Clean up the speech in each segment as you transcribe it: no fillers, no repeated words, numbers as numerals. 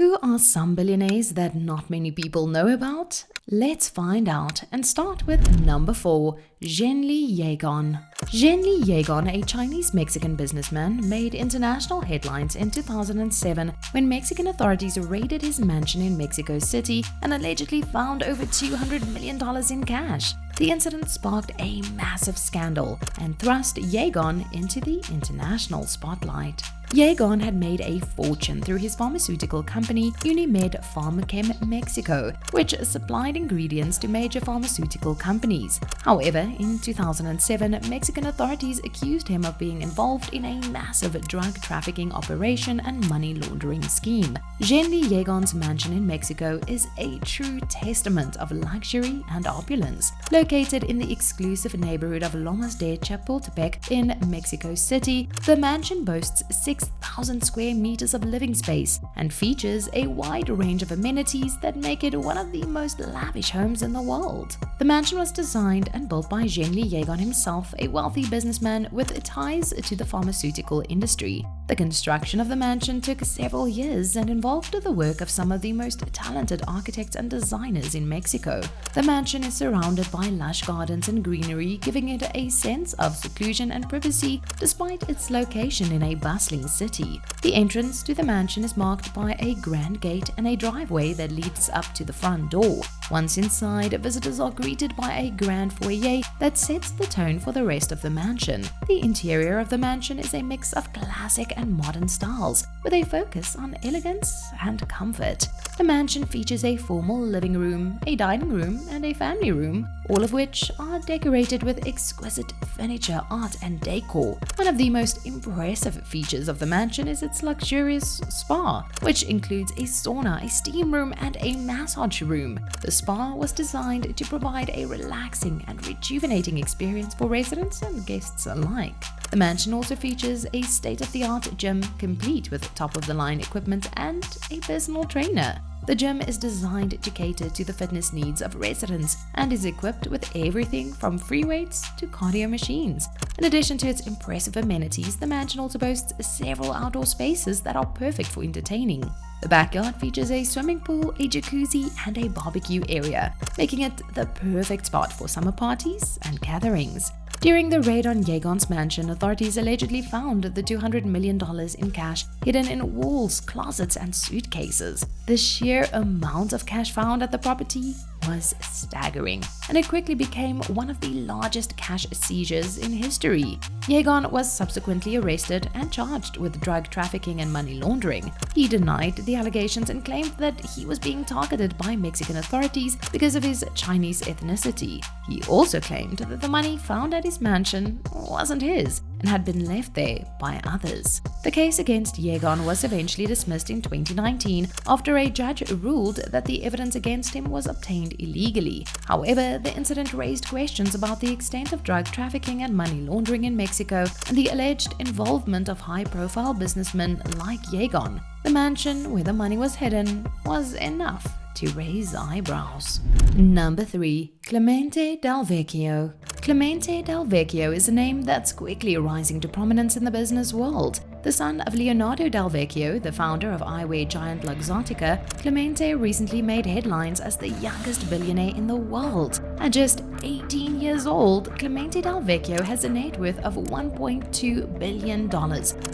Who are some billionaires that not many people know about? Let's find out and start with number 4, Zhenli Ye Gon. Zhenli Ye Gon, a Chinese-Mexican businessman, made international headlines in 2007 when Mexican authorities raided his mansion in Mexico City and allegedly found over $200 million in cash. The incident sparked a massive scandal and thrust Ye Gon into the international spotlight. Ye Gon had made a fortune through his pharmaceutical company Unimed Pharmachem Mexico, which supplied ingredients to major pharmaceutical companies. However, in 2007, Mexican authorities accused him of being involved in a massive drug trafficking operation and money laundering scheme. Zhenli Ye Gon's mansion in Mexico is a true testament of luxury and opulence. Located in the exclusive neighborhood of Lomas de Chapultepec in Mexico City, the mansion boasts 6,000 square meters of living space and features a wide range of amenities that make it one of the most lavish homes in the world. The mansion was designed and built by Zhenli Ye Gon himself, a wealthy businessman with ties to the pharmaceutical industry. The construction of the mansion took several years and involved the work of some of the most talented architects and designers in Mexico. The mansion is surrounded by lush gardens and greenery, giving it a sense of seclusion and privacy despite its location in a bustling city. The entrance to the mansion is marked by a grand gate and a driveway that leads up to the front door. Once inside, visitors are greeted by a grand foyer that sets the tone for the rest of the mansion. The interior of the mansion is a mix of classic and modern styles, with a focus on elegance and comfort. The mansion features a formal living room, a dining room, and a family room, all of which are decorated with exquisite furniture, art, and decor. One of the most impressive features of the mansion is its luxurious spa, which includes a sauna, a steam room, and a massage room. The spa was designed to provide a relaxing and rejuvenating experience for residents and guests alike. The mansion also features a state-of-the-art gym complete with top-of-the-line equipment and a personal trainer. The gym is designed to cater to the fitness needs of residents and is equipped with everything from free weights to cardio machines. In addition to its impressive amenities, the mansion also boasts several outdoor spaces that are perfect for entertaining. The backyard features a swimming pool, a jacuzzi, and a barbecue area, making it the perfect spot for summer parties and gatherings. During the raid on Ye Gon's mansion, authorities allegedly found the $200 million in cash hidden in walls, closets, and suitcases. The sheer amount of cash found at the property was staggering, and it quickly became one of the largest cash seizures in history. Ye Gon was subsequently arrested and charged with drug trafficking and money laundering. He denied the allegations and claimed that he was being targeted by Mexican authorities because of his Chinese ethnicity. He also claimed that the money found at his mansion wasn't his and had been left there by others. The case against Ye Gon was eventually dismissed in 2019 after a judge ruled that the evidence against him was obtained illegally. However, the incident raised questions about the extent of drug trafficking and money laundering in Mexico and the alleged involvement of high-profile businessmen like Ye Gon. The mansion where the money was hidden was enough to raise eyebrows. Number 3. Clemente Del Vecchio. Clemente Del Vecchio is a name that's quickly rising to prominence in the business world. The son of Leonardo Del Vecchio, the founder of eyewear giant Luxottica, Clemente recently made headlines as the youngest billionaire in the world. At just 18 years old, Clemente Del Vecchio has a net worth of $1.2 billion,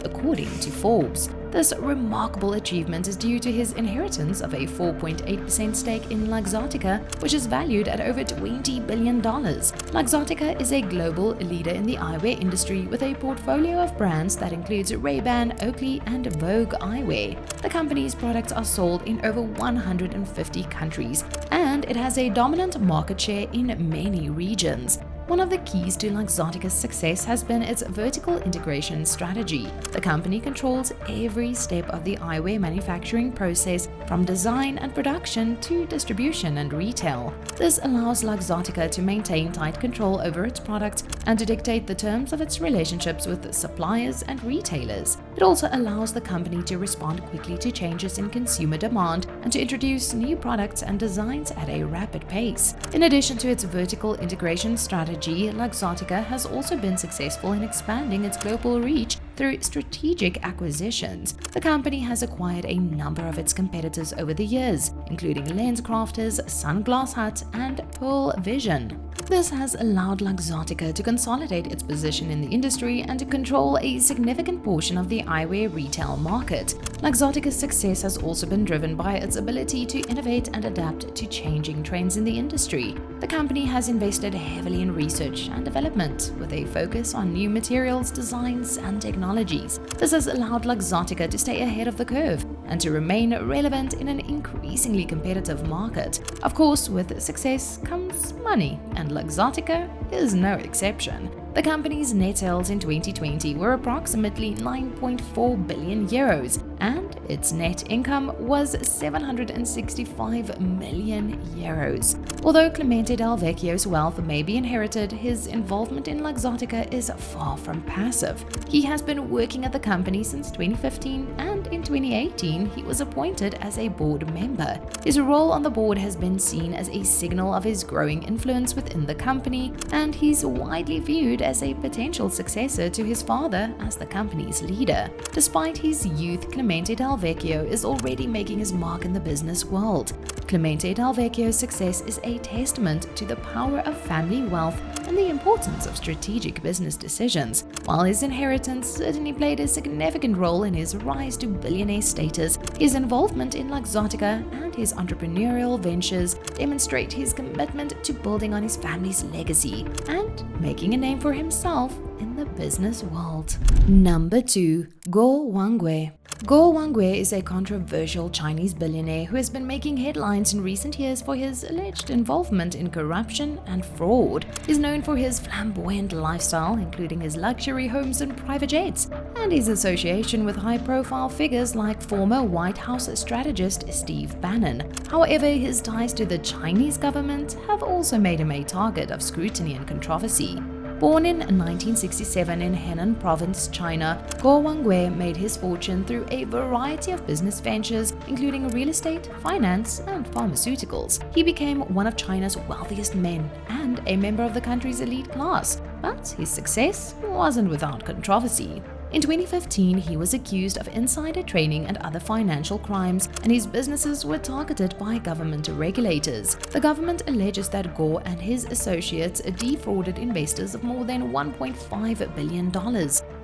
according to Forbes. This remarkable achievement is due to his inheritance of a 4.8% stake in Luxottica, which is valued at over $20 billion. Luxottica is a global leader in the eyewear industry with a portfolio of brands that includes Ray-Ban, Oakley, and Vogue eyewear. The company's products are sold in over 150 countries, and it has a dominant market share in many regions. One of the keys to Luxottica's success has been its vertical integration strategy. The company controls every step of the eyewear manufacturing process, from design and production to distribution and retail. This allows Luxottica to maintain tight control over its products and to dictate the terms of its relationships with suppliers and retailers. It also allows the company to respond quickly to changes in consumer demand and to introduce new products and designs at a rapid pace. In addition to its vertical integration strategy, Luxottica has also been successful in expanding its global reach through strategic acquisitions. The company has acquired a number of its competitors over the years, including LensCrafters, Sunglass Hut, and Pearl Vision. This has allowed Luxottica to consolidate its position in the industry and to control a significant portion of the eyewear retail market. Luxottica's success has also been driven by its ability to innovate and adapt to changing trends in the industry. The company has invested heavily in research and development, with a focus on new materials, designs, and technologies. This has allowed Luxottica to stay ahead of the curve and to remain relevant in an increasingly competitive market. Of course, with success comes money, and Luxottica is no exception. The company's net sales in 2020 were approximately 9.4 billion euros, and its net income was 765 million euros. Although Clemente Del Vecchio's wealth may be inherited, his involvement in Luxottica is far from passive. He has been working at the company since 2015, and in 2018 he was appointed as a board member. His role on the board has been seen as a signal of his growing influence within the company, and he's widely viewed as a potential successor to his father as the company's leader. Despite his youth, Clemente Del Vecchio is already making his mark in the business world. Clemente Del Vecchio's success is a testament to the power of family wealth and the importance of strategic business decisions. While his inheritance certainly played a significant role in his rise to billionaire status, his involvement in Luxottica and his entrepreneurial ventures demonstrate his commitment to building on his family's legacy and making a name for himself in the business world. Number 2. Guo Wengui. Guo Wengui is a controversial Chinese billionaire who has been making headlines in recent years for his alleged involvement in corruption and fraud. He's known for his flamboyant lifestyle, including his luxury homes and private jets, and his association with high-profile figures like former White House strategist Steve Bannon. However, his ties to the Chinese government have also made him a target of scrutiny and controversy. Born in 1967 in Henan Province, China, Guo Wengui made his fortune through a variety of business ventures, including real estate, finance, and pharmaceuticals. He became one of China's wealthiest men and a member of the country's elite class, but his success wasn't without controversy. In 2015, he was accused of insider trading and other financial crimes, and his businesses were targeted by government regulators. The government alleges that Guo and his associates defrauded investors of more than $1.5 billion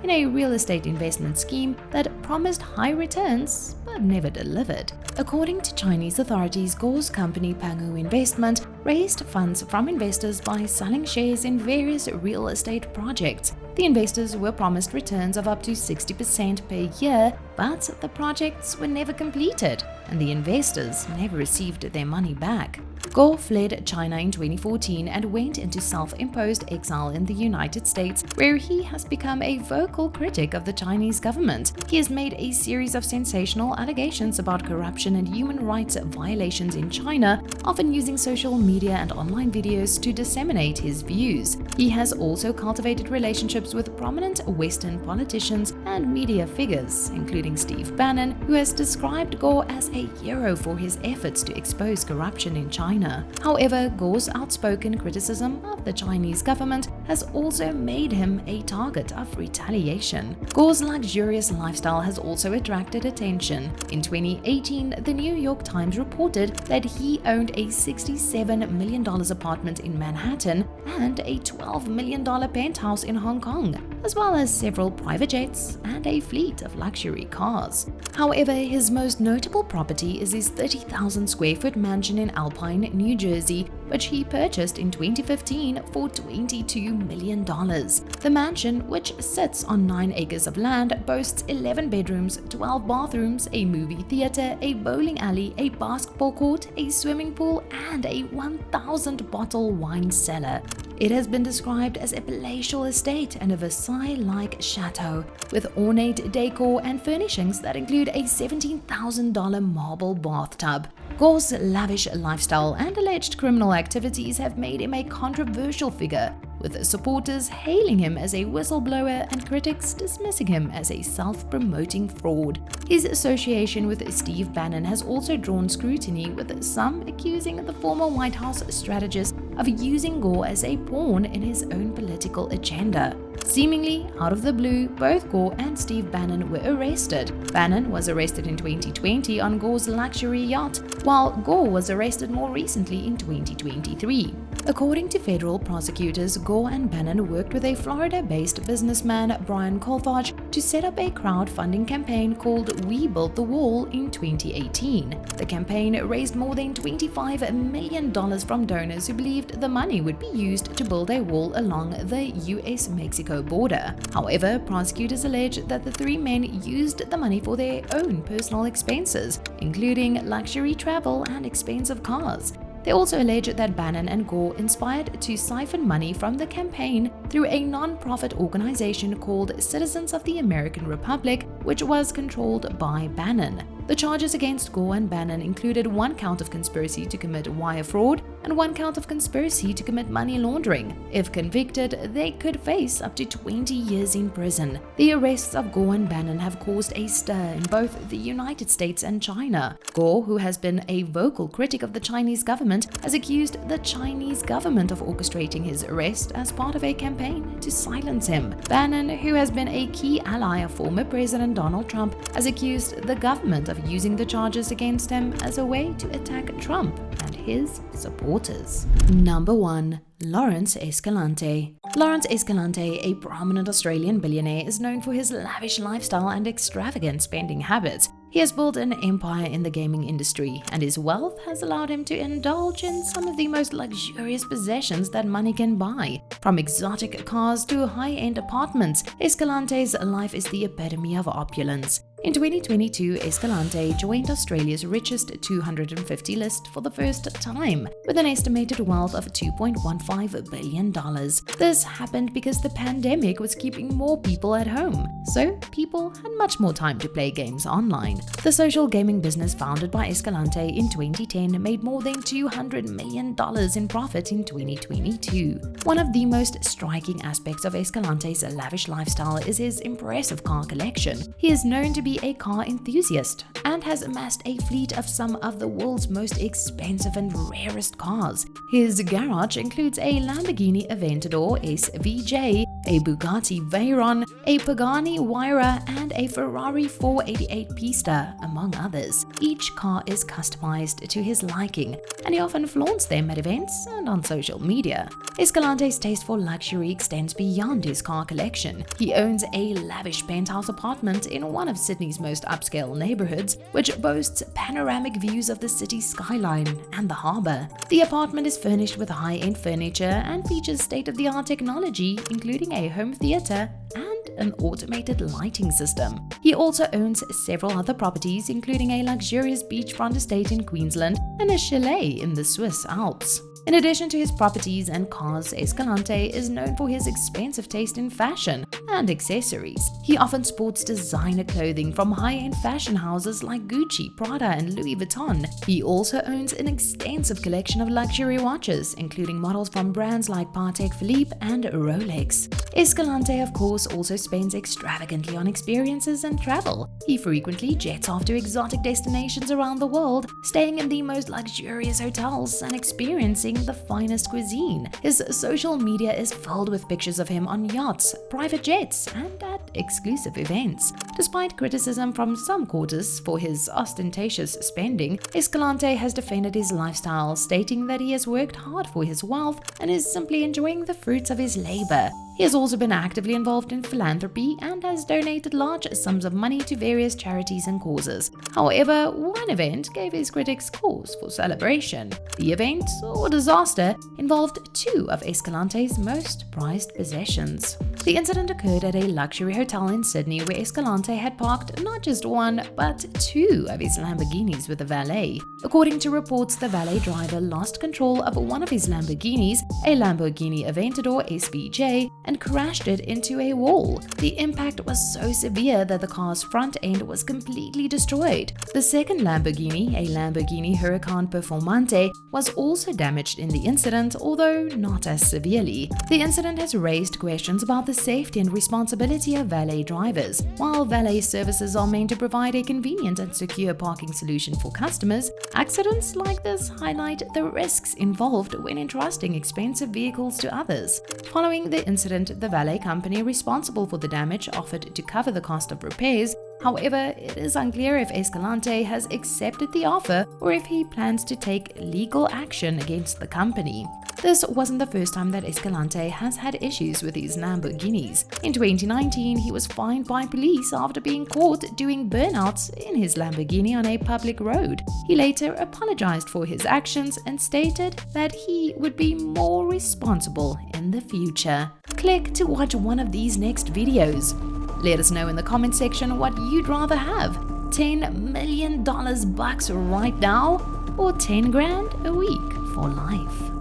in a real estate investment scheme that promised high returns but never delivered. According to Chinese authorities, Guo's company Wangu Investment raised funds from investors by selling shares in various real estate projects. The investors were promised returns of up to 60% per year, but the projects were never completed, and the investors never received their money back. Guo fled China in 2014 and went into self-imposed exile in the United States, where he has become a vocal critic of the Chinese government. He has made a series of sensational allegations about corruption and human rights violations in China, often using social media and online videos to disseminate his views. He has also cultivated relationships with prominent Western politicians and media figures, including Steve Bannon, who has described Guo as a hero for his efforts to expose corruption in China. However, Guo's outspoken criticism of the Chinese government has also made him a target of retaliation. Guo's luxurious lifestyle has also attracted attention. In 2018, the New York Times reported that he owned a $67 million apartment in Manhattan and a $12 million penthouse in Hong Kong, as well as several private jets and a fleet of luxury cars. However, his most notable property is his 30,000 square foot mansion in Alpine, New Jersey, which he purchased in 2015 for $22 million. The mansion, which sits on 9 acres of land, boasts 11 bedrooms, 12 bathrooms, a movie theater, a bowling alley, a basketball court, a swimming pool, and a 1,000-bottle wine cellar. It has been described as a palatial estate and a Versailles-like chateau, with ornate decor and furnishings that include a $17,000 marble bathtub. Guo's lavish lifestyle and alleged criminal activities have made him a controversial figure, with supporters hailing him as a whistleblower and critics dismissing him as a self-promoting fraud. His association with Steve Bannon has also drawn scrutiny, with some accusing the former White House strategist of using Guo as a pawn in his own political agenda. Seemingly out of the blue, both Guo and Steve Bannon were arrested. Bannon was arrested in 2020 on Guo's luxury yacht, while Guo was arrested more recently in 2023. According to federal prosecutors, Guo and Bannon worked with a Florida-based businessman, Brian Colthage, to set up a crowdfunding campaign called We Built the Wall in 2018. The campaign raised more than $25 million from donors who believed the money would be used to build a wall along the US-Mexico border. However, prosecutors allege that the three men used the money for their own personal expenses, including luxury travel and expensive cars. They also allege that Bannon and Guo inspired to siphon money from the campaign through a non-profit organization called Citizens of the American Republic, which was controlled by Bannon. The charges against Guo and Bannon included 1 count of conspiracy to commit wire fraud and 1 count of conspiracy to commit money laundering. If convicted, they could face up to 20 years in prison. The arrests of Guo and Bannon have caused a stir in both the United States and China. Guo, who has been a vocal critic of the Chinese government, has accused the Chinese government of orchestrating his arrest as part of a campaign to silence him. Bannon, who has been a key ally of former President Donald Trump, has accused the government of using the charges against him as a way to attack Trump and his supporters. Number 1. Lawrence Escalante. Lawrence Escalante, a prominent Australian billionaire, is known for his lavish lifestyle and extravagant spending habits. He has built an empire in the gaming industry, and his wealth has allowed him to indulge in some of the most luxurious possessions that money can buy. From exotic cars to high-end apartments, Escalante's life is the epitome of opulence. In 2022, Escalante joined Australia's richest 250 list for the first time, with an estimated wealth of $2.15 billion. This happened because the pandemic was keeping more people at home, so people had much more time to play games online. The social gaming business founded by Escalante in 2010 made more than $200 million in profit in 2022. One of the most striking aspects of Escalante's lavish lifestyle is his impressive car collection. He is known to be a car enthusiast and has amassed a fleet of some of the world's most expensive and rarest cars. His garage includes a Lamborghini Aventador SVJ, a Bugatti Veyron, a Pagani Huayra, and a Ferrari 488 Pista, among others. Each car is customized to his liking, and he often flaunts them at events and on social media. Escalante's taste for luxury extends beyond his car collection. He owns a lavish penthouse apartment in one of Sydney's most upscale neighborhoods, which boasts panoramic views of the city's skyline and the harbor. The apartment is furnished with high-end furniture and features state-of-the-art technology, including a home theater and an automated lighting system. He also owns several other properties, including a luxurious beachfront estate in Queensland and a chalet in the Swiss Alps. In addition to his properties and cars, Escalante is known for his expensive taste in fashion and accessories. He often sports designer clothing from high-end fashion houses like Gucci, Prada, and Louis Vuitton. He also owns an extensive collection of luxury watches, including models from brands like Patek Philippe and Rolex. Escalante, of course, also spends extravagantly on experiences and travel. He frequently jets off to exotic destinations around the world, staying in the most luxurious hotels and experiencing the finest cuisine. His social media is filled with pictures of him on yachts, private jets, and at exclusive events. Despite criticism from some quarters for his ostentatious spending, Escalante has defended his lifestyle, stating that he has worked hard for his wealth and is simply enjoying the fruits of his labor. He has also been actively involved in philanthropy and has donated large sums of money to various charities and causes. However, one event gave his critics cause for celebration. The event, or disaster, involved two of Escalante's most prized possessions. The incident occurred at a luxury hotel in Sydney where Escalante had parked not just one, but two of his Lamborghinis with a valet. According to reports, the valet driver lost control of one of his Lamborghinis, a Lamborghini Aventador SVJ, and crashed it into a wall. The impact was so severe that the car's front end was completely destroyed. The second Lamborghini, a Lamborghini Huracan Performante, was also damaged in the incident, although not as severely. The incident has raised questions about the safety and responsibility of valet drivers. While valet services are meant to provide a convenient and secure parking solution for customers, Accidents like this highlight the risks involved when entrusting expensive vehicles to others. Following the incident, the valet company responsible for the damage offered to cover the cost of repairs. However, it is unclear if Escalante has accepted the offer or if he plans to take legal action against the company. This wasn't the first time that Escalante has had issues with his Lamborghinis. In 2019, he was fined by police after being caught doing burnouts in his Lamborghini on a public road. He later apologized for his actions and stated that he would be more responsible in the future. Click to watch one of these next videos. Let us know in the comment section what you'd rather have: $10 million bucks right now or 10 grand a week for life.